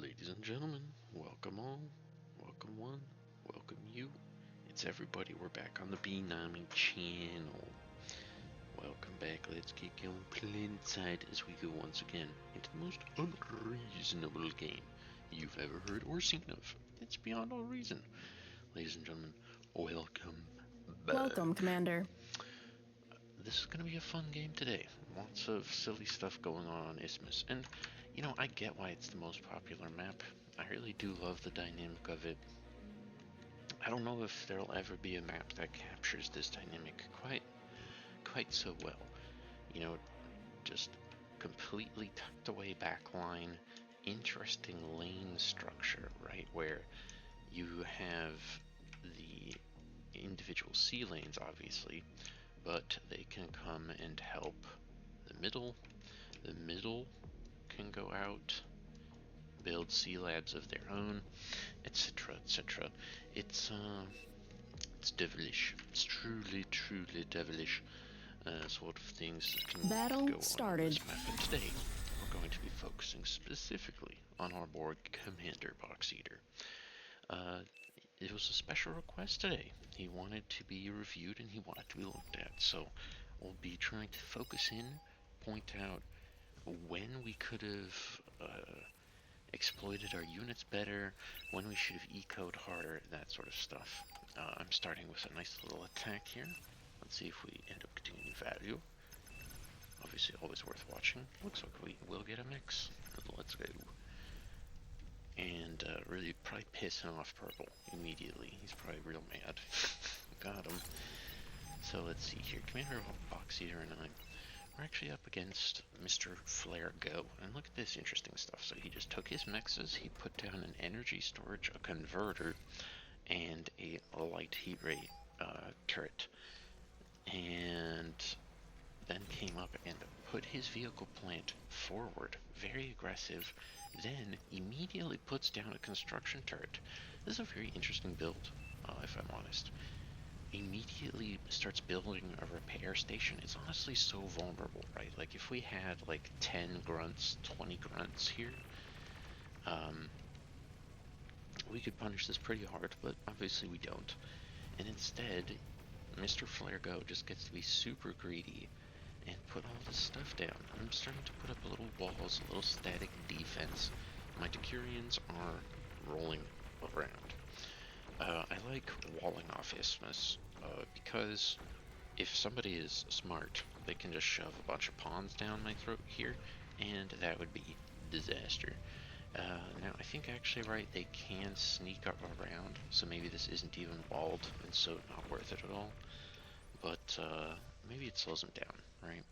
Ladies and gentlemen, welcome all, welcome one, welcome you. It's everybody, we're back on the Beanami channel. Welcome back, let's get going inside as we go once again into the most unreasonable game you've ever heard or seen of. It's beyond all reason. Ladies and gentlemen, welcome back. Welcome, Commander. This is going to be a fun game today. Lots of silly stuff going on Isthmus, and you know, I get why it's the most popular map. I really do love the dynamic of it. I don't know if there'll ever be a map that captures this dynamic quite so well. You know, just completely tucked away backline, interesting lane structure, right? Where you have the individual C lanes, obviously, but they can come and help the middle. The middle can go out, build C labs of their own, etc., etc. It's devilish. It's truly devilish sort of things that can Battle go on started. this map. And today, we're going to be focusing specifically on our board CommanderBoxEater. It was a special request today. He wanted to be reviewed and he wanted to be looked at. So we'll be trying to focus in, point out when we could have exploited our units better, when we should have ecoed harder, that sort of stuff. I'm starting with a nice little attack here. Let's see if we end up getting any value. Obviously always worth watching. Looks like we will get a mix. Let's go. And really probably pissing off Purple immediately. He's probably real mad. Got him. So let's see here. CommanderBoxEater and we're actually up against Mr. Flare Go. And look at this interesting stuff. So he just took his mexes, he put down an energy storage, a converter, and a light heat rate turret. And then came up and put his vehicle plant forward, very aggressive, then immediately puts down a construction turret. This is a very interesting build, if I'm honest. Immediately starts building a repair station. It's honestly so vulnerable, right? Like if we had like 10 grunts, 20 grunts here, we could punish this pretty hard, but obviously we don't. And instead, Mr. Flare Go just gets to be super greedy and put all this stuff down. I'm starting to put up little walls, a little static defense. My Decurions are rolling around. I like walling off Isthmus because if somebody is smart, they can just shove a bunch of pawns down my throat here, and that would be disaster. Now, I think actually, right, they can sneak up around, so maybe this isn't even walled, and so not worth it at all. But maybe it slows them down, right?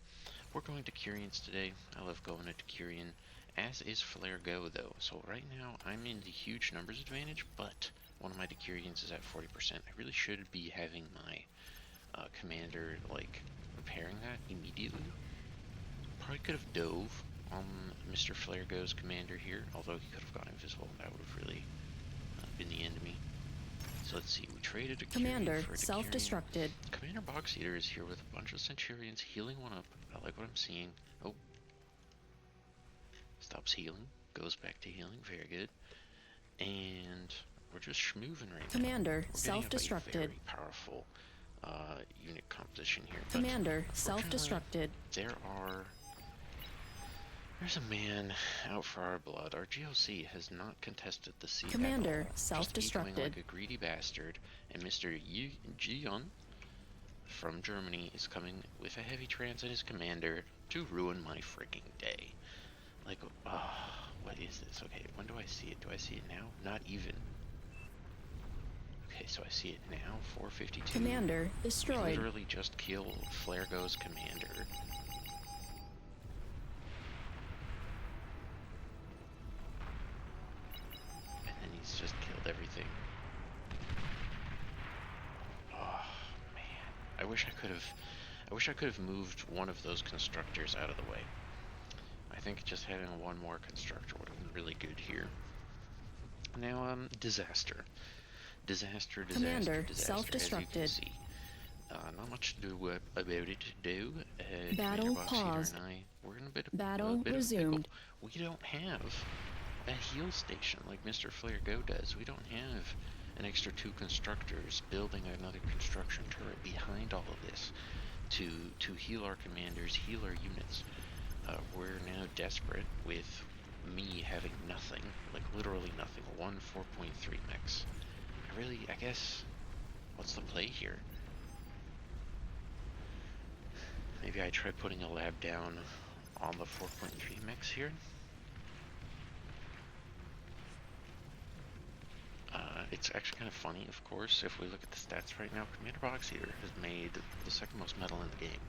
We're going to Decurions today. I love going to Decurion, as is Flare Go, though. So right now, I'm in the huge numbers advantage, but one of my Decurions is at 40%. I really should be having my commander, like, repairing that immediately. Probably could have dove on Mr. Flare Go's commander here, although he could have gone invisible. That would have really been the end of me. So let's see, we traded a Commander for a self-destructed. CommanderBoxEater is here with a bunch of Centurions healing one up. I like what I'm seeing. Oh. Stops healing, goes back to healing, very good. And we're just schmooving right now. Commander We're self-destructed. Very powerful unit composition here. Commander self-destructed. There's a man out for our blood. Our GOC has not contested the sea Commander at all. self-destructed. Like a greedy bastard, and Mr. Jion from Germany is coming with a heavy trans and his commander to ruin my freaking day. Like, what is this? Okay, when do I see it? Do I see it now? Not even. Okay, so I see it now, 452. Commander destroyed. We literally just killed Flare Go's commander. And then he's just killed everything. Oh, man. I wish I could have moved one of those constructors out of the way. I think just having one more constructor would have been really good here. Now, disaster. Commander self-destructed. Not much to do about it. Battle paused. We're in a bit of Battle a bit resumed. Of pickle. We don't have a heal station like Mr. Flare Go does. We don't have an extra 2 constructors building another construction turret behind all of this to heal our commanders, heal our units. We're now desperate with me having nothing, like literally nothing, one 4.3 mechs. I guess, what's the play here? Maybe I try putting a lab down on the 4.3 mechs here. It's actually kind of funny, of course, if we look at the stats right now. CommanderBoxEater has made the second most metal in the game,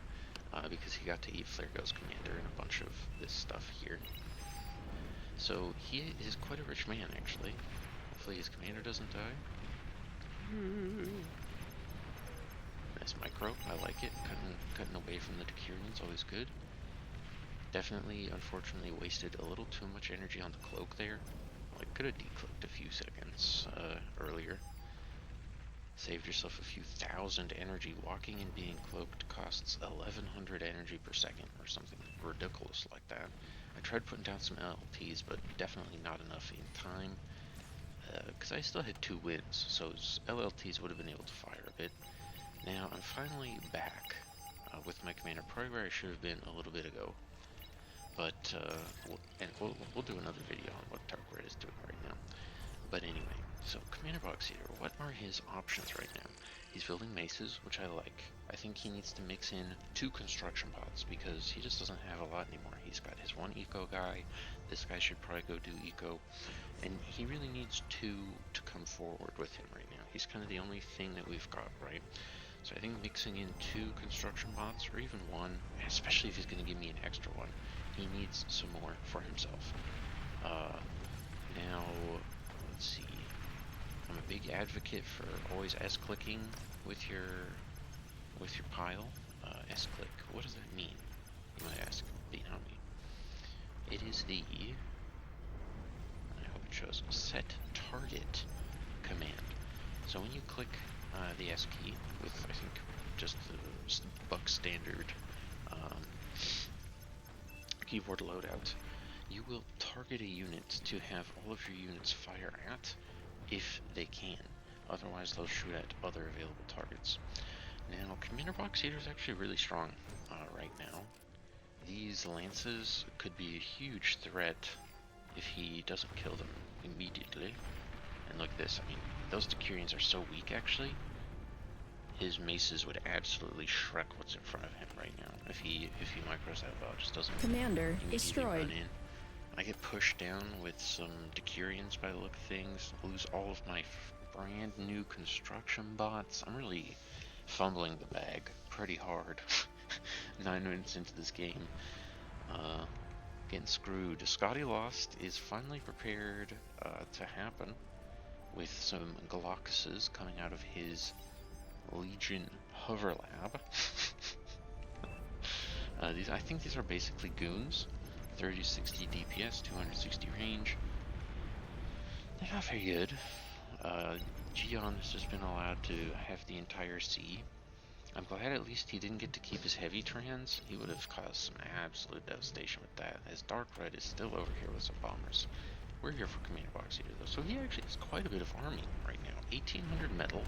because he got to eat Flarego's commander and a bunch of this stuff here. So he is quite a rich man, actually. Hopefully his commander doesn't die. Nice micro, I like it. Cutting away from the Decurions, always good. Definitely, unfortunately, wasted a little too much energy on the cloak there. Like, could have decloaked a few seconds earlier. Saved yourself a few thousand energy. Walking and being cloaked costs 1100 energy per second or something ridiculous like that. I tried putting down some LLTs, but definitely not enough in time. Because I still had 2 wins, so LLTs would have been able to fire a bit. Now, I'm finally back with my commander, probably where I should have been a little bit ago. But, we'll do another video on what Tarkred is doing right now. But anyway, so CommanderBoxEater, what are his options right now? He's building maces, which I like. I think he needs to mix in 2 construction bots, because he just doesn't have a lot anymore. He's got his 1 eco guy, this guy should probably go do eco, and he really needs 2 to come forward with him right now. He's kind of the only thing that we've got, right? So I think mixing in 2 construction bots, or even 1, especially if he's going to give me an extra one, he needs some more for himself. Now, let's see. I'm a big advocate for always S-clicking with your pile. S-click, what does that mean? You might ask, behind me. It is the, I hope it shows, set target command. So when you click the S key with, I think, just the buck standard keyboard loadout, you will target a unit to have all of your units fire at if they can. Otherwise, they'll shoot at other available targets. Now, CommanderBoxEater is actually really strong right now. These lances could be a huge threat if he doesn't kill them immediately. And look at this, I mean, those Decurions are so weak, actually. His maces would absolutely shrek what's in front of him right now. If he micros that well, just doesn't Commander immediately destroyed. run in. I get pushed down with some Decurions by the look of things. Lose all of my brand new construction bots. I'm really fumbling the bag pretty hard. 9 minutes into this game. Getting screwed. Scotty Lost is finally prepared to happen with some Galactuses coming out of his Legion Hover Lab. I think these are basically goons. 30-60 DPS, 260 range. They're not very good. Gion has just been allowed to have the entire C. I'm glad at least he didn't get to keep his heavy trans. He would have caused some absolute devastation with that, as Dark Red is still over here with some bombers. We're here for CommanderBoxEater though, so he actually has quite a bit of army right now. 1800 metal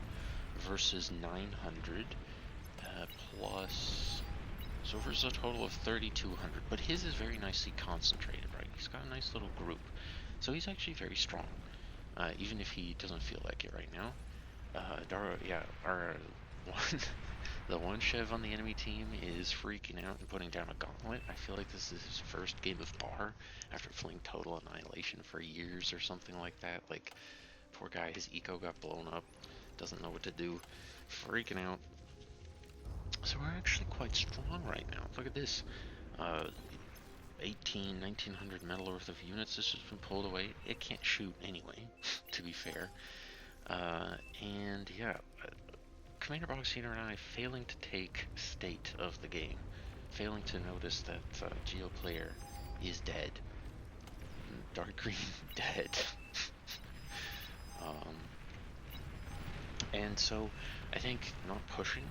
versus 900 plus, so versus a total of 3200, but his is very nicely concentrated, right? He's got a nice little group, so he's actually very strong, even if he doesn't feel like it right now. The one Chev on the enemy team is freaking out and putting down a gauntlet. I feel like this is his first game of bar after feeling total annihilation for years or something like that. Like, poor guy, his eco got blown up, doesn't know what to do, freaking out. So we're actually quite strong right now. Look at this. 1900 metal worth of units. This has been pulled away. It can't shoot anyway, to be fair. And yeah, CommanderBoxEater and I failing to take state of the game. Failing to notice that Geo player is dead. Dark Green dead. And so I think not pushing.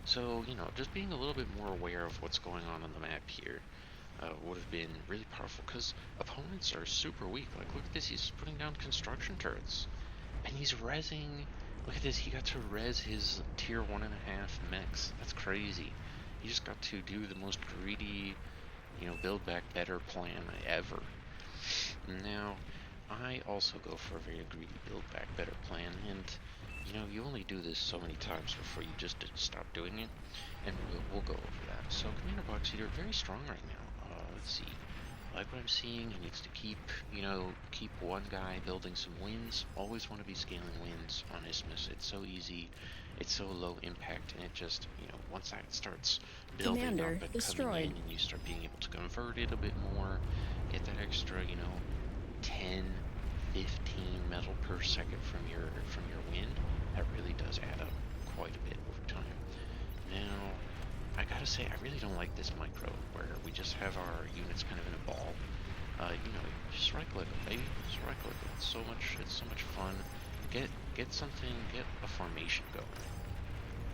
So, you know, just being a little bit more aware of what's going on the map here. would have been really powerful, because opponents are super weak. Like, look at this, he's putting down construction turrets, and he's rezzing. Look at this, he got to res his tier 1.5 mechs. That's crazy. He just got to do the most greedy, build back better plan ever. Now, I also go for a very greedy build back better plan, and you only do this so many times before you just stop doing it, and we'll go over that. So CommanderBoxEater, very strong right now. Let's see. Like what I'm seeing, he needs to keep one guy building some wins. Always want to be scaling wins on Isthmus. It's so easy, it's so low impact, and it just, once that starts building Commander up and destroyed. coming in, and you start being able to convert it a bit more, get that extra, 10, 15 metal per second from your win, that really does add up quite a bit over time. Now, I gotta say, I really don't like this micro, where we just have our units kind of in a ball. Just right-click them, baby. Just right-click them. It's so much fun. Get a formation going.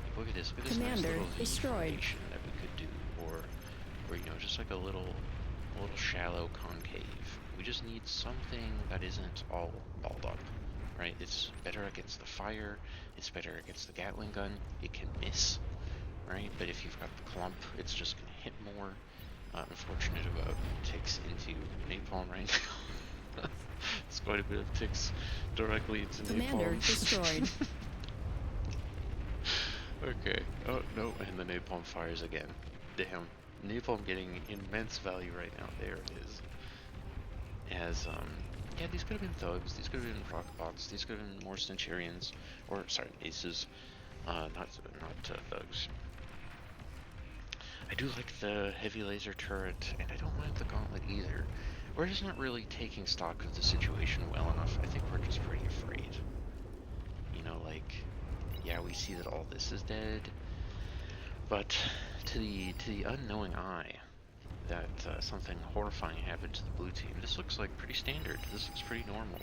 Like, look at this Commander nice little V destroyed. formation that we could do, or just like a little shallow concave. We just need something that isn't all balled up, right? It's better against the fire. It's better against the Gatling gun. It can miss. Right, but if you've got the clump, it's just going to hit more. Unfortunate about ticks into napalm right now. It's quite a bit of ticks directly into Commander napalm. destroyed. Okay. Oh, no, and the napalm fires again. Damn. Napalm getting immense value right now. There it is. Yeah, these could have been thugs. These could have been rockbots. These could have been more centurions. Or, sorry, aces. Not thugs. I do like the heavy laser turret, and I don't mind the gauntlet either. We're just not really taking stock of the situation well enough. I think we're just pretty afraid. Yeah, we see that all this is dead, but to the unknowing eye, that something horrifying happened to the blue team. This looks like pretty standard. This looks pretty normal.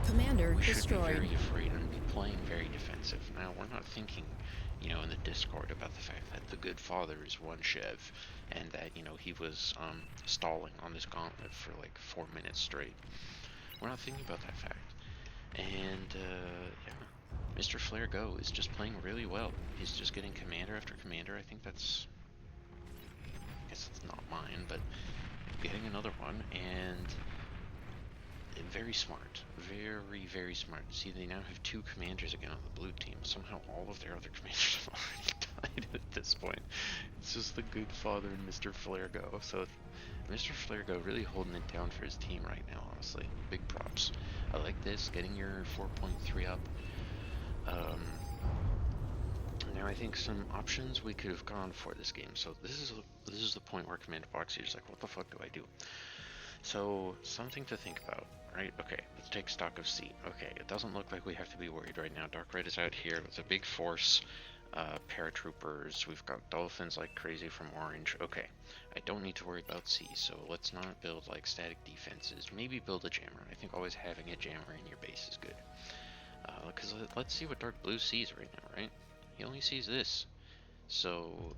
Commander we should destroyed. be very afraid and be playing very defensive. Now, we're not thinking, in the Discord about the fact that the good father is one Chev, and that, he was stalling on this gauntlet for like 4 minutes straight. We're not thinking about that fact. And, yeah, Mr. Flare Go is just playing really well. He's just getting commander after commander. I think that's, I guess it's not mine, but getting another one, and very smart. Very, very smart. See, they now have 2 commanders again on the blue team. Somehow all of their other commanders have already died at this point. It's just the good father and Mr. Flare Go. So Mr. Flare Go really holding it down for his team right now, honestly. Big props. I like this, getting your 4.3 up. Now I think some options we could have gone for this game. So this is the point where CommanderBoxEater is like, what the fuck do I do? So something to think about, right? Okay, let's take stock of C. Okay, it doesn't look like we have to be worried right now. Dark Red is out here with a big force, paratroopers. We've got dolphins like crazy from Orange. Okay, I don't need to worry about C, so let's not build like static defenses. Maybe build a jammer. I think always having a jammer in your base is good. Because let's see what Dark Blue sees right now, right? He only sees this. So,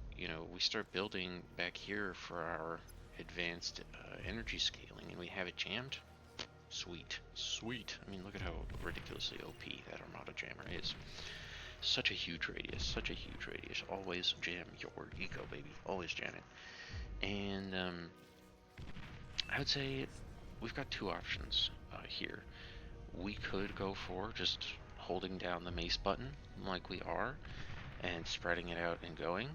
we start building back here for our advanced energy scaling, and we have it jammed. Sweet. Sweet. I mean, look at how ridiculously OP that Armada jammer is. Such a huge radius. Such a huge radius. Always jam your eco, baby. Always jam it. And I would say we've got 2 options here. We could go for just holding down the mace button like we are and spreading it out and going.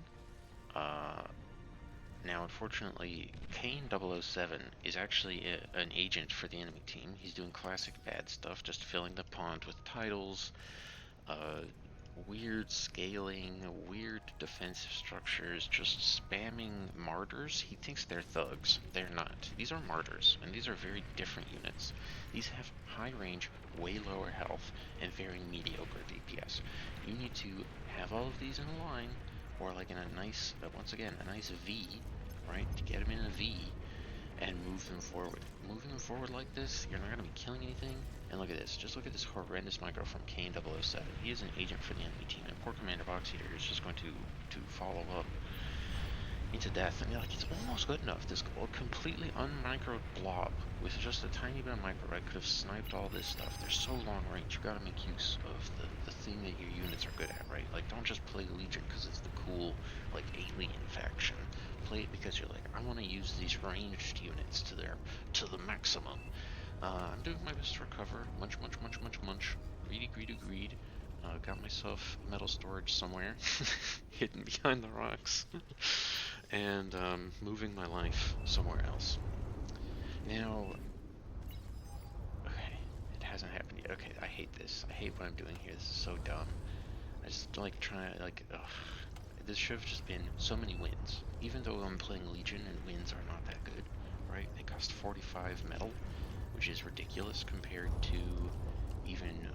Now, unfortunately, Kane 007 is actually an agent for the enemy team. He's doing classic bad stuff, just filling the pond with titles, weird scaling, weird defensive structures, just spamming martyrs. He thinks they're thugs. They're not. These are martyrs, and these are very different units. These have high range, way lower health, and very mediocre DPS. You need to have all of these in a line, or like in a nice, once again, a nice V, right? To get them in a V, and move them forward. Moving them forward like this, you're not going to be killing anything. And look at this. Just look at this horrendous micro from Kane 007. He is an agent for the enemy team, and poor CommanderBoxEater is just going to follow up, into death, and like, it's almost good enough. This completely unmicroed blob with just a tiny bit of micro, I could have sniped all this stuff. They're so long range. You gotta make use of the thing that your units are good at, right? Like, don't just play Legion because it's the cool, like, alien faction. Play it because you're like, I want to use these ranged units to the maximum. I'm doing my best to recover. Munch, munch, munch, munch, munch. Greedy, greedy, greed. Got myself metal storage somewhere, hidden behind the rocks, and moving my life somewhere else. Now, okay, it hasn't happened yet. Okay, I hate this. I hate what I'm doing here. This is so dumb. I just like trying to, like, ugh. This should have just been so many wins. Even though I'm playing Legion and wins are not that good, right? They cost 45 metal, which is ridiculous compared to even,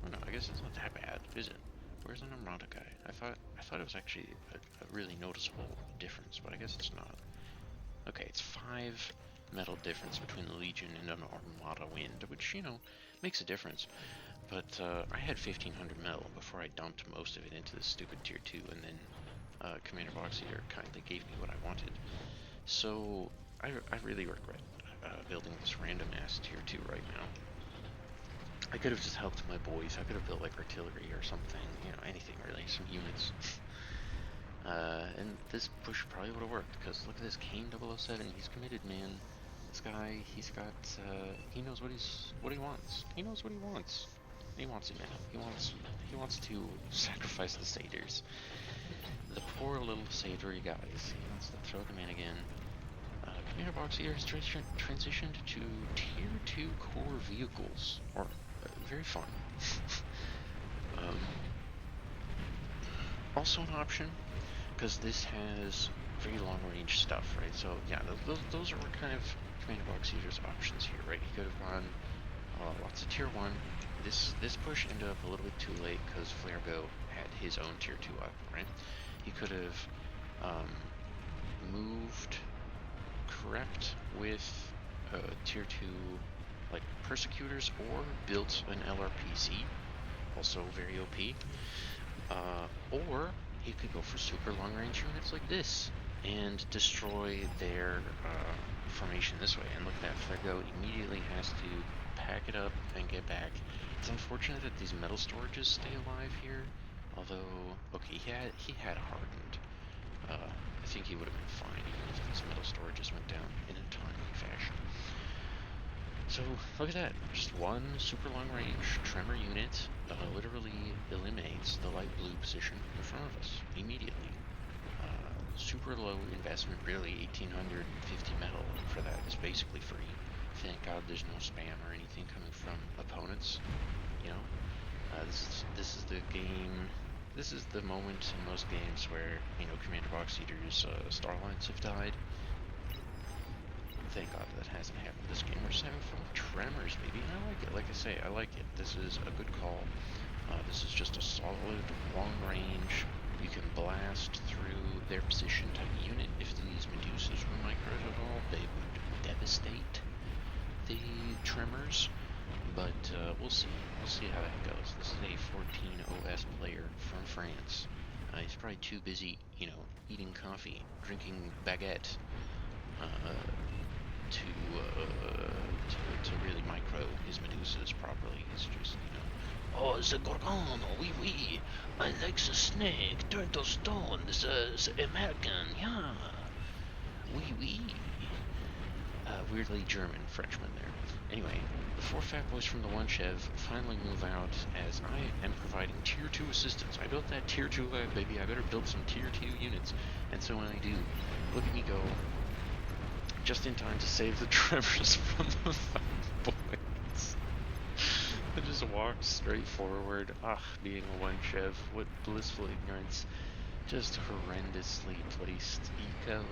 oh no, I guess it's not that bad, is it? Where's the Armada guy? I thought it was actually a really noticeable difference, but I guess it's not. Okay, it's 5 metal difference between the Legion and an Armada wind, which, you know, makes a difference. But I had 1500 metal before I dumped most of it into this stupid tier 2, and then CommanderBoxEater kindly gave me what I wanted. So I really regret building this random ass tier 2 right now. I could have just helped my boys. I could have built like artillery or something, you know, anything really, some units. And this push probably would have worked, because look at this, Kane 007, he's committed, man. This guy, he's got, he knows what he wants. He knows what he wants. He wants it, man. He wants to sacrifice the satyrs. The poor little satory guys. He wants to throw them in again. CommanderBoxEater has transitioned to tier 2 core vehicles, or very fun. Also an option, because this has very long range stuff, right? So yeah, those are kind of CommanderBoxEater's options here, right? He could have gone lots of tier 1. This push ended up a little bit too late because Flairgo had his own tier 2 up, right? He could have moved Corrupt with tier 2 like persecutors, or built an LRPC, also very OP, or he could go for super long range units like this and destroy their formation this way. And look at that, Flairgo immediately has to pack it up and get back. It's unfortunate that these metal storages stay alive here, although, okay, he had hardened. I think he would have been fine even if these metal storages went down in a timely fashion. So, look at that. Just one super long range tremor unit literally eliminates the light blue position in front of us immediately. Super low investment, really. 1850 metal for that is basically free. Thank God there's no spam or anything coming from opponents. You know, this is the game. This is the moment in most games where, you know, CommanderBoxEater's Starlines have died. Thank God that hasn't happened this game. We're just having fun with tremors, baby, and I like it. Like I say, I like it. This is a good call. This is just a solid, long range. You can blast through their position type unit. If these Medusas were microed at all, they would devastate the tremors. But we'll see. We'll see how that goes. This is a 14 OS player from France. He's probably too busy, you know, eating coffee, drinking baguette, to really micro his Medusas properly. He's just, you know, oh, the Gorgon, oui, oui. I like the snake, turn to stone, the American, yeah. Oui, oui. Weirdly German Frenchman there. Anyway, the 4 fat boys from the one Chev finally move out as I am providing tier 2 assistance. I built that tier 2 lab, baby. I better build some tier 2 units. And so when I do, look at me go, just in time to save the tremors from the fat boys. I just walked straight forward. Being a one Chev, what blissful ignorance. Just horrendously placed eco.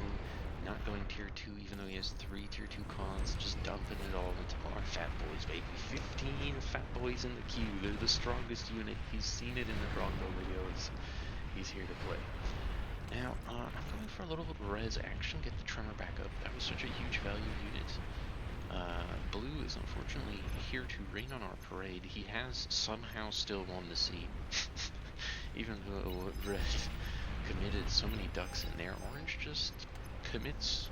Not going tier 2 even though he has 3 tier 2 cons, just dumping it all into our fat boys, baby. 15 fat boys in the queue. They're the strongest unit. He's seen it in the Bronco videos. He's here to play. Now, I'm going for a little res action, get the tremor back up. That was such a huge value unit. Blue is unfortunately here to rain on our parade. He has somehow still won the sea. Even though red committed so many ducks in there, orange just commits.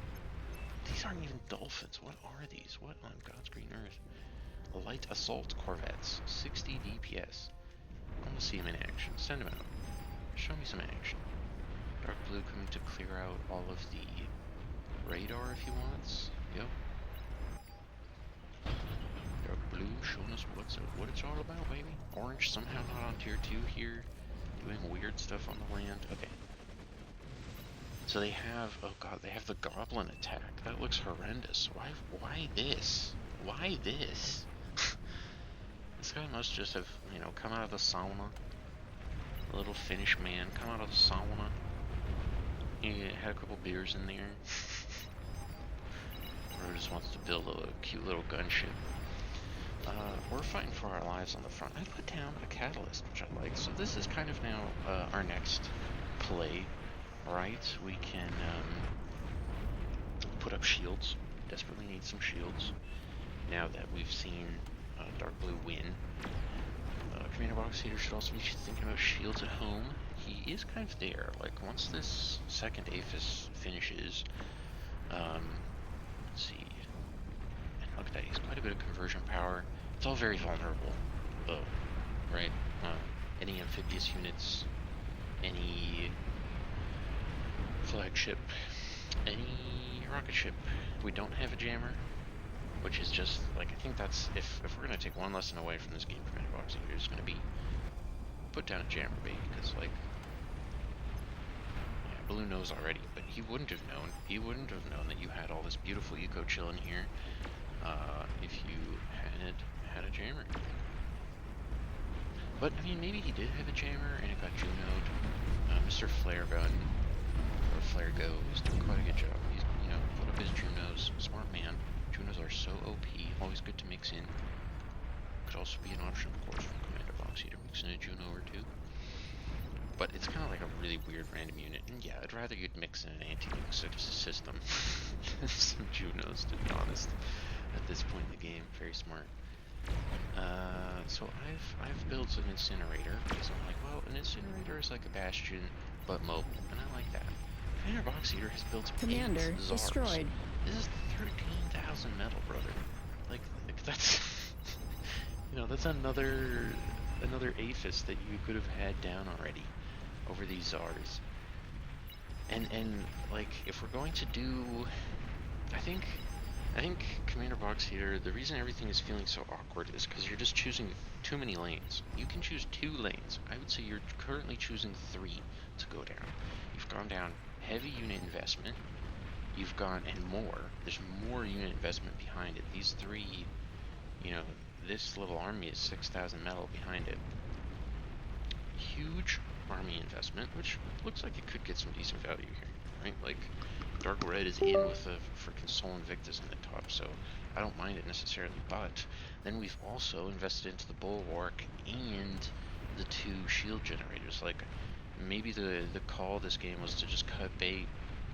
These aren't even dolphins. What are these? What on God's green earth? Light assault corvettes, 60 DPS. I want to see him in action. Send him out. Show me some action. Dark blue coming to clear out all of the radar if he wants. Yep. Dark blue showing us what it's all about, baby. Orange somehow not on tier 2 here, doing weird stuff on the land. Okay. So they have, oh god, they have the goblin attack. That looks horrendous. Why this? Why this? This guy must just have, you know, come out of the sauna. A little Finnish man, come out of the sauna. He had a couple beers in there. Or just wants to build a cute little gunship. We're fighting for our lives on the front. I put down a catalyst, which I like. So this is kind of now our next play, right? We can put up shields. Desperately need some shields. Now that we've seen Dark Blue win. CommanderBoxEater should also be thinking about shields at home. He is kind of there. Like, once this second Aphis finishes, let's see. And look at that, he's quite a bit of conversion power. It's all very vulnerable, though, right? Any amphibious units, any flagship, any rocket ship. We don't have a jammer, which is just, like, I think that's, if we're going to take one lesson away from this game from CommanderBoxEater, it's going to be put down a jammer bait, because, like, yeah, Blue knows already, but he wouldn't have known. He wouldn't have known that you had all this beautiful eco chilling here if you had a jammer. But, I mean, maybe he did have a jammer and it got Juno'd. Mr. Flare Gun, or Flare Go, is doing quite a good job. He's, you know, put up his Junos. Smart man. Junos are so OP, always good to mix in. Could also be an option, of course, from CommanderBoxEater, mixing a Juno or two. But it's kind of like a really weird random unit, and yeah, I'd rather you'd mix in an anti-nuke system than some Junos, to be honest, at this point in the game. Very smart. So I've built an incinerator, because I'm like, well, an incinerator is like a bastion, but mobile, and I like that. CommanderBoxEater has built Commander 8 Zars. destroyed. This is 13,000 metal, brother. Like that's, you know, that's another Aphis that you could have had down already over these Zars. And like, if we're going to do, I think CommanderBoxEater, the reason everything is feeling so awkward is because you're just choosing too many lanes. You can choose 2 lanes. I would say you're currently choosing 3 to go down. You've gone down heavy unit investment. You've gone, and more. There's more unit investment behind it. These 3, you know, this little army is 6,000 metal behind it. Huge army investment, which looks like it could get some decent value here, right? Like, Dark Red is in with a freaking Sol Invictus in the top, so I don't mind it necessarily, but then we've also invested into the Bulwark and the 2 shield generators. Like, maybe the call of this game was to just cut bait,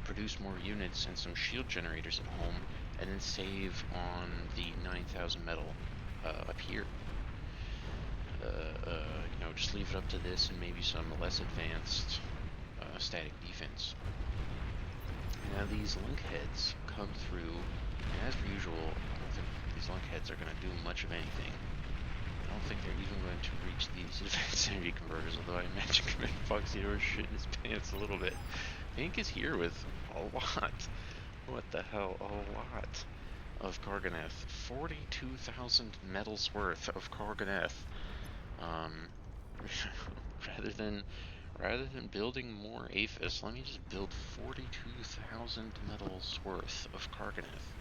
produce more units and some shield generators at home, and then save on the 9,000 metal up here. You know, just leave it up to this and maybe some less advanced static defense. Now these lunkheads come through, and as per usual, I don't think these lunkheads are going to do much of anything. I don't think they're even going to reach these advanced energy converters, although I imagine CommanderBoxEater is shitting his pants a little bit. Pink is here with a lot. What the hell? A lot of Karganeth. 42,000 metals worth of Karganeth. Rather than building more Aphis, let me just build 42,000 metals worth of Karganeth.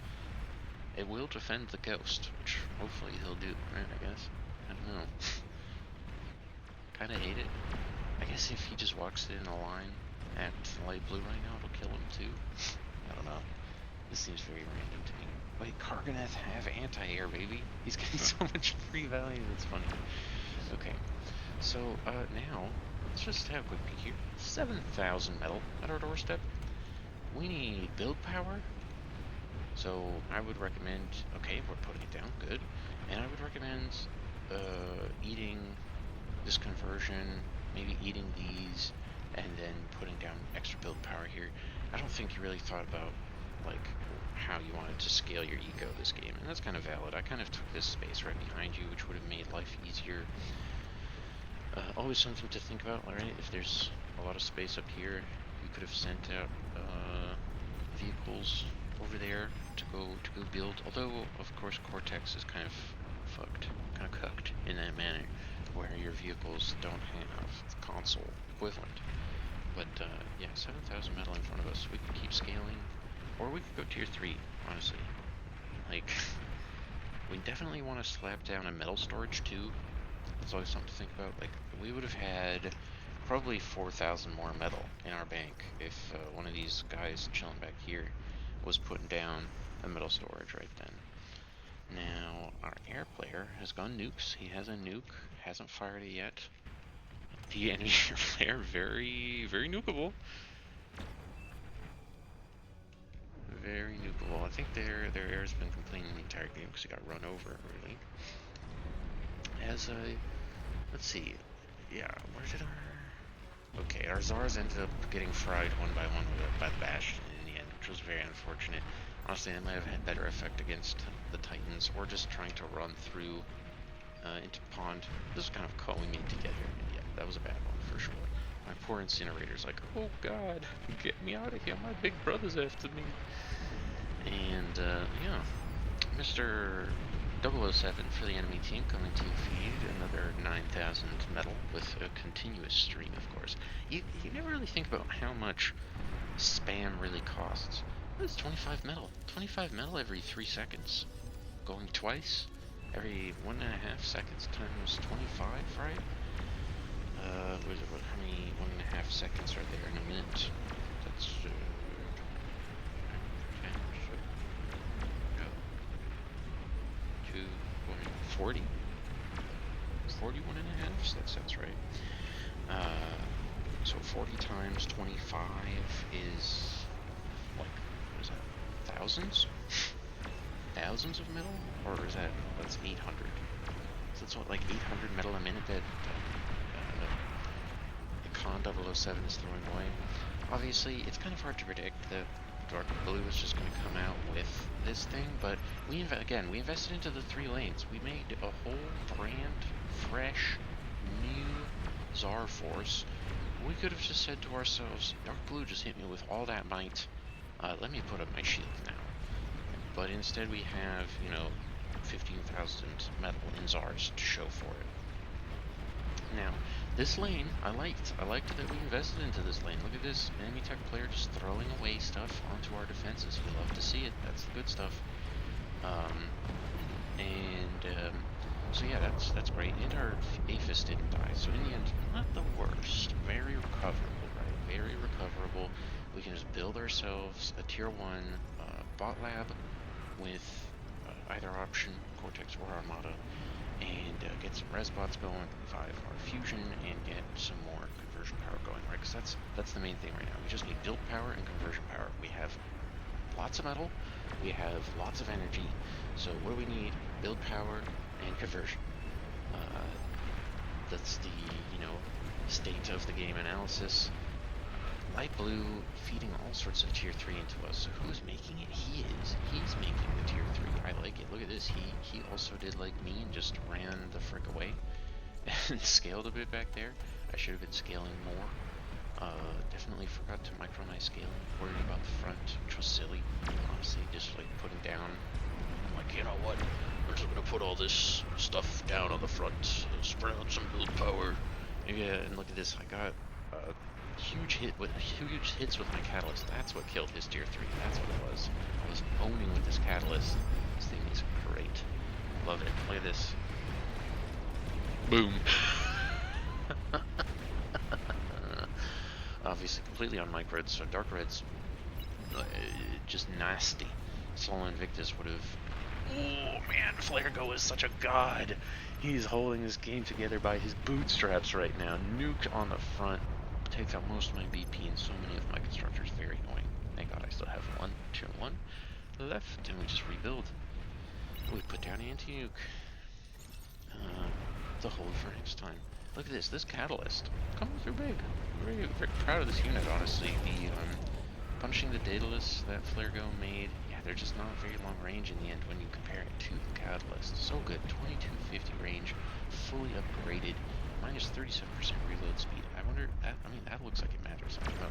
It will defend the ghost, which hopefully he'll do, right, I guess? I don't know. Kinda hate it. I guess if he just walks in a line at light blue right now, it'll kill him too. I don't know. This seems very random to me. Wait, Karganeth have anti-air, baby. He's getting so much free value, it's funny. Okay, so now, let's just have a quick peek here. 7,000 metal at our doorstep. We need build power. So I would recommend, okay, we're putting it down, good. And I would recommend eating this conversion, maybe eating these and then putting down extra build power here. I don't think you really thought about like how you wanted to scale your eco this game, and that's kind of valid. I kind of took this space right behind you, which would have made life easier. Always something to think about, alright? If there's a lot of space up here, you could have sent out vehicles over there to go build. Although, of course, Cortex is kind of fucked, kind of cooked in that manner, where your vehicles don't have the console equivalent. But yeah, 7,000 metal in front of us. We could keep scaling, or we could go tier 3. Honestly, like we definitely want to slap down a metal storage too. That's always something to think about. Like, we would have had probably 4,000 more metal in our bank if one of these guys chilling back here was putting down a metal storage right then. Now, our air player has gone nukes. He has a nuke, hasn't fired it yet. The enemy air player, very, very nukeable. Very nukeable. I think their air's been complaining the entire game because he got run over, really. As let's see, yeah, where did our... Okay, our Zars ended up getting fried one by one by the Bastion in the end, which was very unfortunate. Honestly, they might have had better effect against the Titans, or just trying to run through into Pond. This was kind of calling me together, and yeah, that was a bad one for sure. My poor Incinerator's like, oh god, get me out of here, my big brother's after me. And yeah, Mr. 007 for the enemy team coming to feed another 9,000 metal with a continuous stream, of course. You never really think about how much spam really costs. It's 25 metal. 25 metal every 3 seconds. Going twice every 1.5 seconds times 25, right? How many 1.5 seconds are there in a minute? That's 40. 41.5, that sounds right. So 40 times 25 is, like, what is that, thousands? Thousands of metal? Or is that's 800? So that's what, like 800 metal a minute that Con 007 is throwing away. Obviously, it's kind of hard to predict that Dark Blue is just going to come out with this thing, but we invested into the 3 lanes. We made a whole brand fresh, new Tsar force. We could have just said to ourselves, Dark Blue just hit me with all that might, let me put up my shield now. But instead we have, 15,000 metal in Tsars to show for it. Now, this lane, I liked that we invested into this lane. Look at this enemy tech player just throwing away stuff onto our defenses. We love to see it. That's the good stuff. So yeah, that's great. And our Aphis didn't die. So in the end, not the worst. Very recoverable, right? Very recoverable. We can just build ourselves a tier 1 bot lab with either option, Cortex or Armada, and get some res bots going, revive our fusion, and get some more conversion power going, right? Because that's the main thing right now. We just need build power and conversion power. We have lots of metal, we have lots of energy, so what do we need? Build power and conversion. That's the, state of the game analysis. Light Blue feeding all sorts of tier 3 into us. So who's making it? He is. He's making the tier 3. I like it. Look at this. He also did like me and just ran the frick away and scaled a bit back there. I should have been scaling more. Definitely forgot to micro my scaling. Worried about the front, which was silly. Honestly, just like putting down. I'm like, you know what? We're just gonna put all this stuff down on the front, spread out some build power. Yeah, and look at this. I got huge hits with my catalyst. That's what killed his tier 3. That's what it was. I was owning with this catalyst. This thing is great. Love it. Look at this. Boom. Obviously completely on mic reds, so dark reds just nasty. Sol Invictus would have... Oh man, Flairgo is such a god. He's holding this game together by his bootstraps right now. Nuke on the front. Takes out most of my BP and so many of my constructors. Very annoying. Thank god I still have tier 1 left, and we just rebuild. We put down anti-nuke. To hold for next time. Look at this catalyst. Coming through big. Very, very proud of this unit, honestly. The punching the Daedalus that Flairgo made, yeah, they're just not very long range in the end when you compare it to the catalyst. So good. 2250 range, fully upgraded, minus 37% reload speed. I wonder, that looks like it matters. I don't know.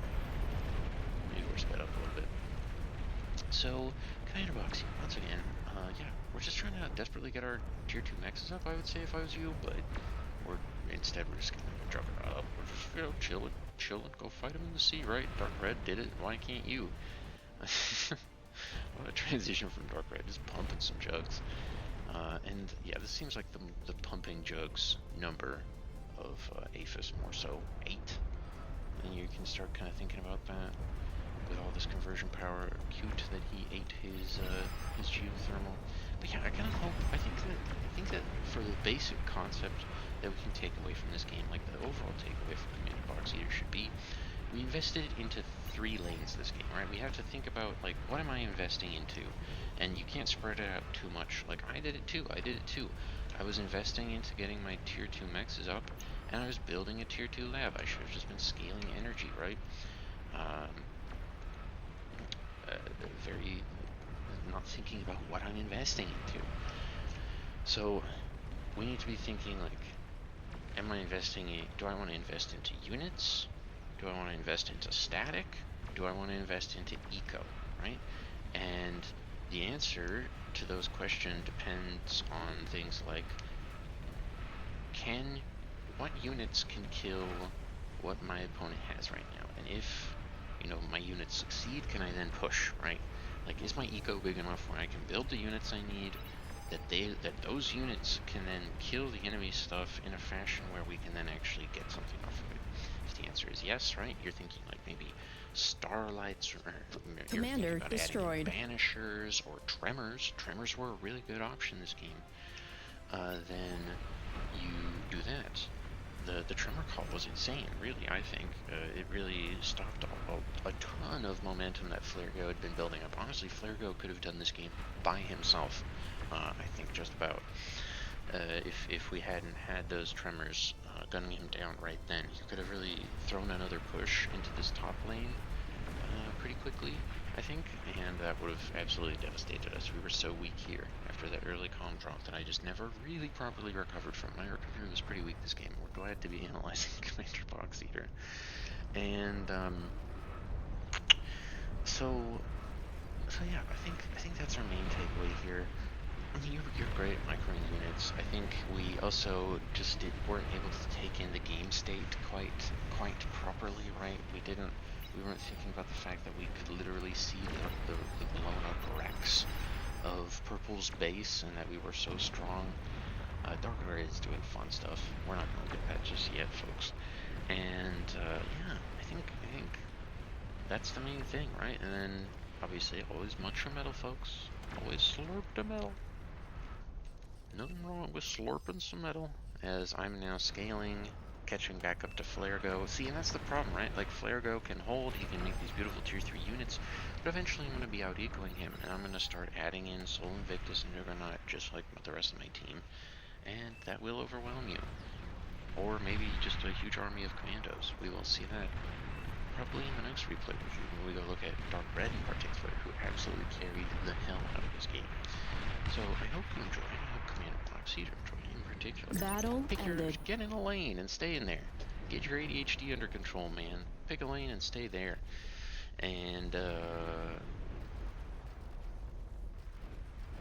Maybe we're sped up a little bit. So, CommanderBox, once again, yeah, we're just trying to desperately get our tier 2 mexes up, I would say, if I was you, but instead we're just gonna drop it up. We're just, chilling, go fight him in the sea, right? Dark Red did it, why can't you? What a transition from Dark Red, just pumping some jugs. And yeah, this seems like the pumping jugs number of Aphis more so 8. And you can start kind of thinking about that with all this conversion power. Cute that he ate his geothermal. But yeah, I think that for the basic concept that we can take away from this game, like the overall takeaway from CommanderBoxEater should be, we invested into 3 lanes this game, right? We have to think about, like, what am I investing into? And you can't spread it out too much. Like, I did it too. I was investing into getting my tier 2 mexes up, and I was building a tier 2 lab. I should have just been scaling energy, right? Very not thinking about what I'm investing into. So we need to be thinking, like, am I investing in, do I want to invest into units? Do I want to invest into static? Do I want to invest into eco, right? And the answer to those questions depends on things like, what units can kill what my opponent has right now? And if, my units succeed, can I then push, right? Like, is my eco big enough where I can build the units I need, that those units can then kill the enemy stuff in a fashion where we can then actually get something off of it? If the answer is yes, right, you're thinking like maybe starlights, or you're Commander thinking about destroyed. adding banishers or tremors. Tremors were a really good option this game. Then you do that. The tremor call was insane, really, I think. It really stopped a ton of momentum that Flairgo had been building up. Honestly, Flairgo could have done this game by himself, I think, just about. If we hadn't had those tremors gunning him down right then, he could have really thrown another push into this top lane pretty quickly, I think, and that would have absolutely devastated us. We were so weak here after that early calm drop that I just never really properly recovered from. My recovery was pretty weak this game. We're glad to be analyzing CommanderBoxEater. And so yeah, I think that's our main takeaway here. I mean, you're great at microing units. I think we also just weren't able to take in the game state quite properly, right? We weren't thinking about the fact that we could literally see the blown up wrecks of Purple's base, and that we were so strong. Dark Red is doing fun stuff. We're not gonna look at that just yet, folks. And yeah, I think that's the main thing, right? And then obviously always munch your metal, folks. Always slurp the metal. Nothing wrong with slurping some metal, as I'm now scaling, catching back up to Flairgo. See, and that's the problem, right? Like, Flairgo can hold, he can make these beautiful tier 3 units, but eventually I'm going to be out-ecoing him, and I'm going to start adding in Sol Invictus and Juggernaut, just like the rest of my team, and that will overwhelm you. Or maybe just a huge army of commandos. We will see that probably in the next replay review, when we go look at Dark Red in particular, who absolutely carried the hell out of this game. So I hope you enjoy it. I hope CommanderBoxEater enjoyed in particular. Battle ended. Get in a lane and stay in there. Get your ADHD under control, man. Pick a lane and stay there. And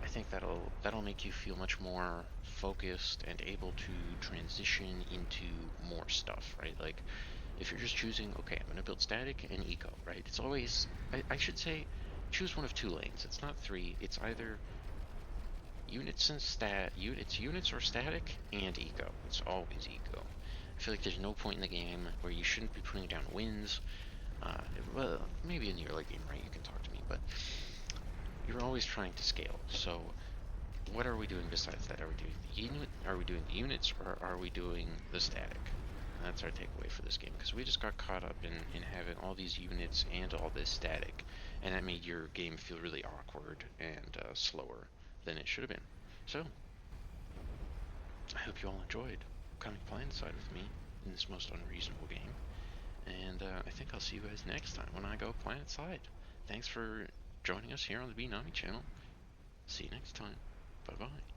I think that'll make you feel much more focused and able to transition into more stuff, right? Like, if you're just choosing, okay, I'm gonna build static and eco, right? It's always, I should say, choose one of 2 lanes. It's not 3. It's either units and units or static and eco. It's always eco. I feel like there's no point in the game where you shouldn't be putting down wins. Well, maybe in the early game, right? You can talk to me, but you're always trying to scale. So what are we doing besides that? Are we doing the units, or are we doing the static? That's our takeaway for this game, because we just got caught up in having all these units and all this static, and that made your game feel really awkward and slower than it should have been. So I hope you all enjoyed. coming planet-side with me in this most unreasonable game. And I think I'll see you guys next time when I go planet-side. Thanks for joining us here on the B Nami channel. See you next time. Bye-bye.